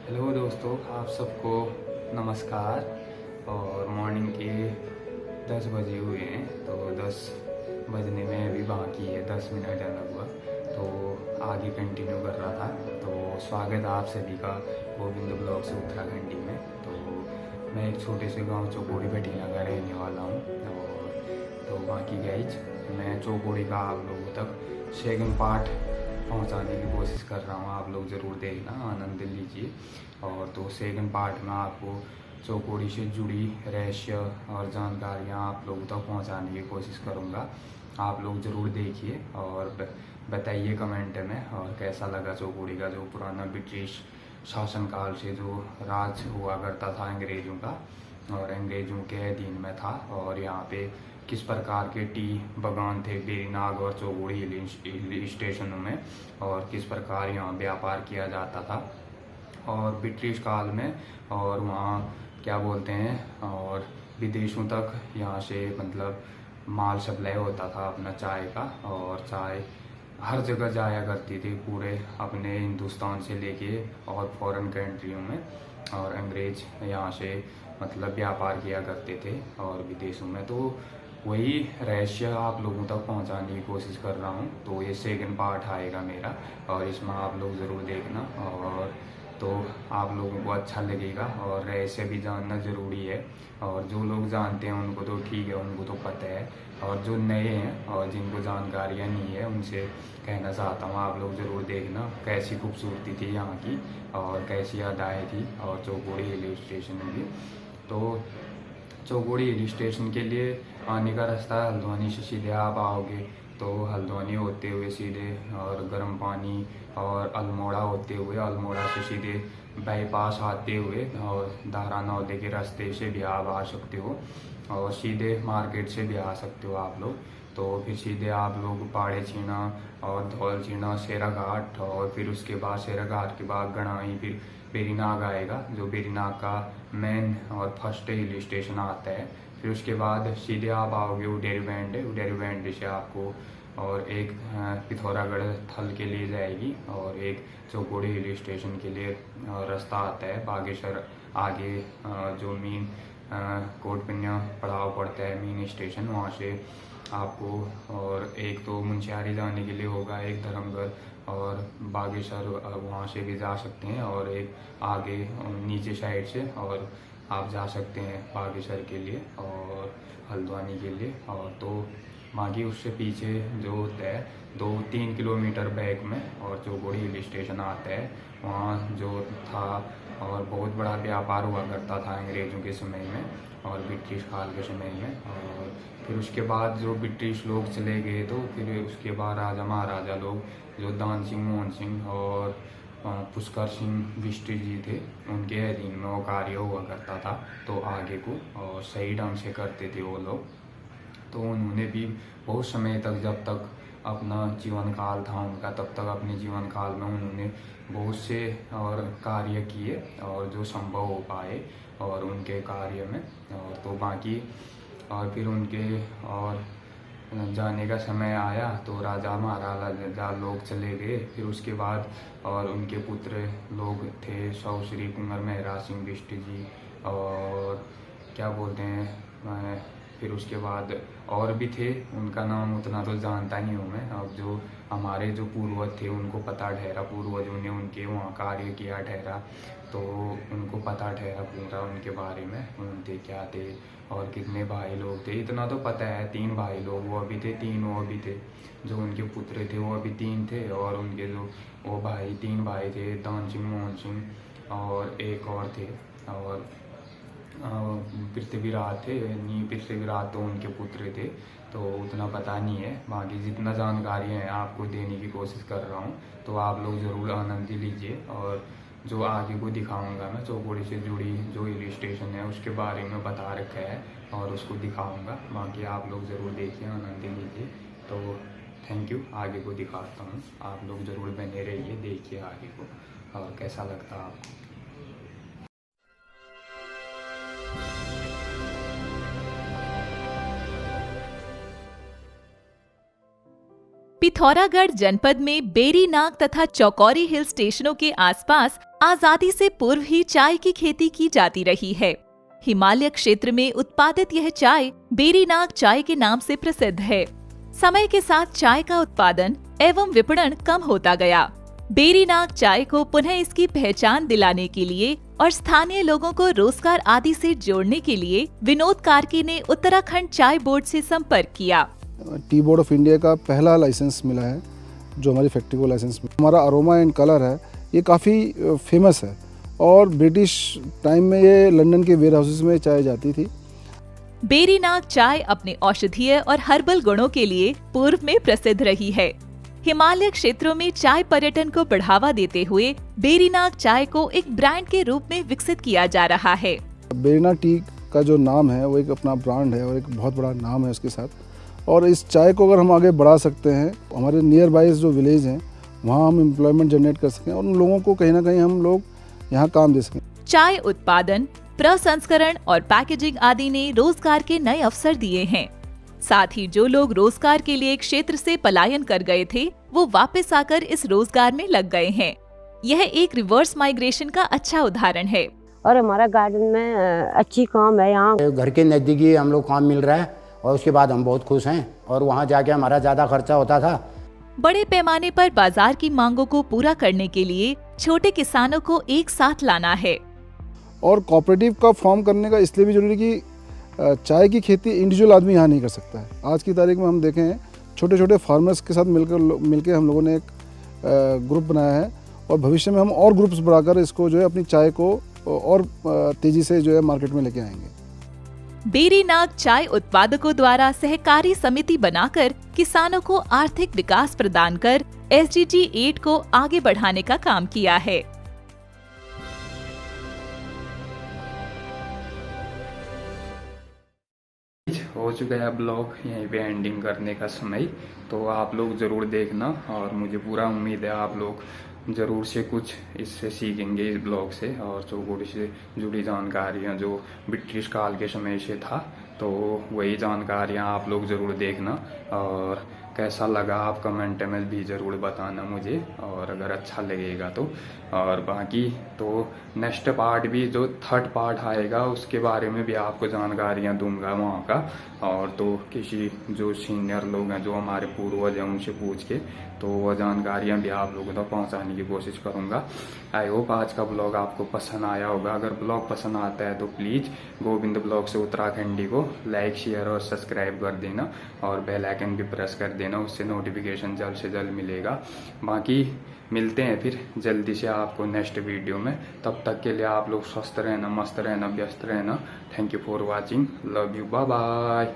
Hello दोस्तों, आप सबको नमस्कार। और मॉर्निंग के 10 बजे हुए हैं, तो 10 बजने में अभी बाकी है, 10 मिनट है लगभग। तो आगे कंटिन्यू कर रहा था। तो स्वागत आप सभी का गोविंद ब्लॉग से उत्तराखंडी में। तो मैं एक छोटे से गांव चौकोड़ी भटीला का रहने वाला हूँ। और तो बाकी गाइज, मैं चौकोड़ी का आप लोगों तक सेकंड पार्ट पहुंचाने की कोशिश कर रहा हूँ। आप लोग ज़रूर देखना, आनंद लीजिए। और तो सेकंड पार्ट में आपको चौकोड़ी से जुड़ी रहस्य और जानकारियाँ आप लोगों तक पहुंचाने की कोशिश करूँगा। आप लोग ज़रूर देखिए और बताइए कमेंट में और कैसा लगा चौकोड़ी का जो पुराना ब्रिटिश शासनकाल से जो राज हुआ करता था अंग्रेज़ों का, और अंग्रेज़ों के अधीन में था। और यहाँ पे किस प्रकार के टी बागान थे बेरीनाग और चौगोड़ी हिल स्टेशनों में, और किस प्रकार यहाँ व्यापार किया जाता था और ब्रिटिश काल में। और वहाँ क्या बोलते हैं, और विदेशों तक यहाँ से मतलब माल सप्लाई होता था अपना चाय का। और चाय हर जगह जाया करती थी पूरे अपने हिंदुस्तान से लेके और फॉरेन कंट्रियों में। और अंग्रेज यहाँ से मतलब व्यापार किया करते थे और विदेशों में। तो वही रहस्य आप लोगों तक पहुंचाने की कोशिश कर रहा हूं। तो ये सेकंड पार्ट आएगा मेरा, और इसमें आप लोग ज़रूर देखना। और तो आप लोगों को अच्छा लगेगा और रहस्य भी जानना ज़रूरी है। और जो लोग जानते हैं उनको तो ठीक है, उनको तो पता है। और जो नए हैं और जिनको जानकारियाँ नहीं है, उनसे कहना चाहता हूँ आप लोग ज़रूर देखना कैसी खूबसूरती थी यहाँ की और कैसी अदाएँ थी और चौकोड़ी हिल स्टेशन भी। तो चौगोड़ी हिल स्टेशन के लिए आने का रास्ता हल्द्वानी से सीधे आप आओगे तो हल्द्वानी होते हुए सीधे और गर्म पानी और अल्मोड़ा होते हुए, अल्मोड़ा से सीधे बाईपास आते हुए और दारा नौदे के रास्ते से भी आप आ सकते हो। और सीधे मार्केट से भी आ सकते हो आप लोग। तो फिर सीधे आप लोग पाड़े छीना और धौल छीना सेरा घाट, और फिर उसके बाद सेरा घाट के बाद गणाई, फिर बेरीनाग आएगा जो बेरीनाग का मेन और फर्स्ट हिल स्टेशन आता है। फिर उसके बाद सीधे आप आओगे उडेरी बैंड, उडेरी बैंड से आपको और एक पिथौरागढ़ थल के लिए जाएगी, और एक चौकोड़ी हिल स्टेशन के लिए रास्ता आता है बागेश्वर आगे। जो मेन कोटपिन्या पड़ाव पड़ता है मेन स्टेशन, वहाँ से आपको और एक तो मुंशियारी जाने के लिए होगा, एक धर्मगढ़ और बागेश्वर वहाँ से भी जा सकते हैं। और एक आगे नीचे साइड से और आप जा सकते हैं बागेश्वर के लिए और हल्द्वानी के लिए। और तो बाकी उससे पीछे जो होता है 2-3 किलोमीटर बैक में और चौगोड़ी हिल स्टेशन आता है, वहाँ जो था और बहुत बड़ा व्यापार हुआ करता था अंग्रेज़ों के समय में और ब्रिटिश काल के समय में। और फिर उसके बाद जो ब्रिटिश लोग चले गए, तो फिर उसके बाद राजा महाराजा लोग जो दान सिंह, मोहन सिंह और पुष्कर सिंह बिष्ट जी थे, उनके अधीन में वो कार्य हुआ करता था। तो आगे को और सही ढंग से करते थे वो लोग। तो उन्होंने भी बहुत समय तक, जब तक अपना जीवन काल था उनका, तब तक अपने जीवन काल में उन्होंने बहुत से और कार्य किए और जो संभव हो पाए और उनके कार्य में। और तो बाकी और फिर उनके और जाने का समय आया तो राजा महाराजा लोग चले गए। फिर उसके बाद और उनके पुत्र लोग थे सौ श्री कुंवर मेहरा सिंह बिष्ट जी, और क्या बोलते हैं फिर उसके बाद और भी थे, उनका नाम उतना तो जानता नहीं हूँ मैं। अब जो हमारे जो पूर्वज थे उनको पता ठहरा, पूर्वजों ने उनके वहाँ कार्य किया ठहरा, तो उनको पता ठहरा पूरा उनके बारे में, उनके क्या थे और कितने भाई लोग थे। इतना तो पता है 3 भाई लोग वो अभी थे, 3 वो अभी थे। जो उनके पुत्र थे वो अभी 3 थे, और उनके जो वो भाई 3 भाई थे, दान सिंह, मोहन सिंह और एक और थे। और पृथ्वीराज थे, नहीं पृथ्वीराज तो उनके पुत्र थे। तो उतना पता नहीं है, बाकी जितना जानकारी है आपको देने की कोशिश कर रहा हूँ। तो आप लोग ज़रूर आनंद लीजिए। और जो आगे को दिखाऊंगा मैं चौकोड़ी से जुड़ी जो हिल स्टेशन है उसके बारे में बता रखा है और उसको दिखाऊंगा। बाकी आप लोग ज़रूर देखिए, आनंद लीजिए। तो थैंक यू। आगे को दिखाता हूँ, आप लोग ज़रूर बने रहिए, देखिए आगे को और कैसा लगता है आपको। पिथौरागढ़ जनपद में बेरीनाग तथा चौकौरी हिल स्टेशनों के आसपास आजादी से पूर्व ही चाय की खेती की जाती रही है। हिमालय क्षेत्र में उत्पादित यह चाय बेरीनाग चाय के नाम से प्रसिद्ध है। समय के साथ चाय का उत्पादन एवं विपणन कम होता गया। बेरीनाग चाय को पुनः इसकी पहचान दिलाने के लिए और स्थानीय लोगों को रोजगार आदि से जोड़ने के लिए विनोद कार्की ने उत्तराखंड चाय बोर्ड से संपर्क किया। टी बोर्ड ऑफ इंडिया का पहला लाइसेंस मिला है जो हमारी फैक्ट्री को लाइसेंस मिला। हमारा अरोमा एंड कलर है, ये काफ़ी फेमस है और ब्रिटिश टाइम में ये लंदन के वेयर हाउसेस में चाय जाती थी। बेरीनाग चाय अपने औषधीय और हर्बल गुणों के लिए पूर्व में प्रसिद्ध रही है। हिमालय क्षेत्रों में चाय पर्यटन को बढ़ावा देते हुए बेरीनाग चाय को एक ब्रांड के रूप में विकसित किया जा रहा है। बेरीनाग टी का जो नाम है वो एक अपना ब्रांड है और एक बहुत बड़ा नाम है उसके साथ, और इस चाय को अगर हम आगे बढ़ा सकते हैं, हमारे नियर बाय जो विलेज हैं वहाँ हम एम्प्लॉयमेंट जनरेट कर सकें और उन लोगों को कहीं ना कहीं हम लोग यहाँ काम दे सकें। चाय उत्पादन, प्रसंस्करण और पैकेजिंग आदि ने रोजगार के नए अवसर दिए हैं। साथ ही जो लोग रोजगार के लिए क्षेत्र से पलायन कर गए थे, वो वापस आकर इस रोजगार में लग गए हैं। यह एक रिवर्स माइग्रेशन का अच्छा उदाहरण है। और हमारा गार्डन में अच्छी काम है। यहाँ घर के नज़दीक ही हम लोग काम मिल रहा है और उसके बाद हम बहुत खुश हैं। और वहाँ जाके हमारा ज़्यादा खर्चा होता था। बड़े पैमाने पर बाजार की मांगों को पूरा करने के लिए छोटे किसानों को एक साथ लाना है। और कोऑपरेटिव का फॉर्म करने का इसलिए भी जरूरी कि चाय की खेती इंडिविजुअल आदमी यहाँ नहीं कर सकता है। आज की तारीख में हम देखें छोटे छोटे फार्मर्स के साथ मिलकर हम लोगों ने एक ग्रुप बनाया है और भविष्य में हम और ग्रुप्स बढ़ाकर इसको जो है अपनी चाय को और तेजी से जो है मार्केट में लेके आएंगे। बेरीनाग चाय उत्पादकों द्वारा सहकारी समिति बनाकर किसानों को आर्थिक विकास प्रदान कर SDG 8 को आगे बढ़ाने का काम किया है। हो चुका है ब्लॉग, यहीं पे एंडिंग करने का समय। तो आप लोग ज़रूर देखना और मुझे पूरा उम्मीद है आप लोग ज़रूर से कुछ इससे सीखेंगे, इस ब्लॉग से। और चौगुड़ी से जुड़ी जानकारियाँ जो ब्रिटिश काल के समय से था, तो वही जानकारियाँ आप लोग ज़रूर देखना। और कैसा लगा आप कमेंट में भी ज़रूर बताना मुझे, और अगर अच्छा लगेगा तो। और बाकी तो नेक्स्ट पार्ट भी जो थर्ड पार्ट आएगा उसके बारे में भी आपको जानकारियाँ दूंगा वहाँ का। और तो किसी जो सीनियर लोग हैं जो हमारे पूर्वज हैं उनसे पूछ के तो वह जानकारियाँ भी आप लोगों तक पहुँचाने की कोशिश करूँगा। आई होप आज का ब्लॉग आपको पसंद आया होगा। अगर ब्लॉग पसंद आता है तो प्लीज़ गोविंद ब्लॉग से उत्तराखंडी को लाइक, शेयर और सब्सक्राइब कर देना और बेल आइकन भी प्रेस कर देना, उससे नोटिफिकेशन जल्द से जल्द मिलेगा। बाकी मिलते हैं फिर जल्दी से आपको नेक्स्ट वीडियो में। तब तक के लिए आप लोग स्वस्थ रहना, मस्त रहना, व्यस्त रहना। Thank you for watching, love you, bye bye.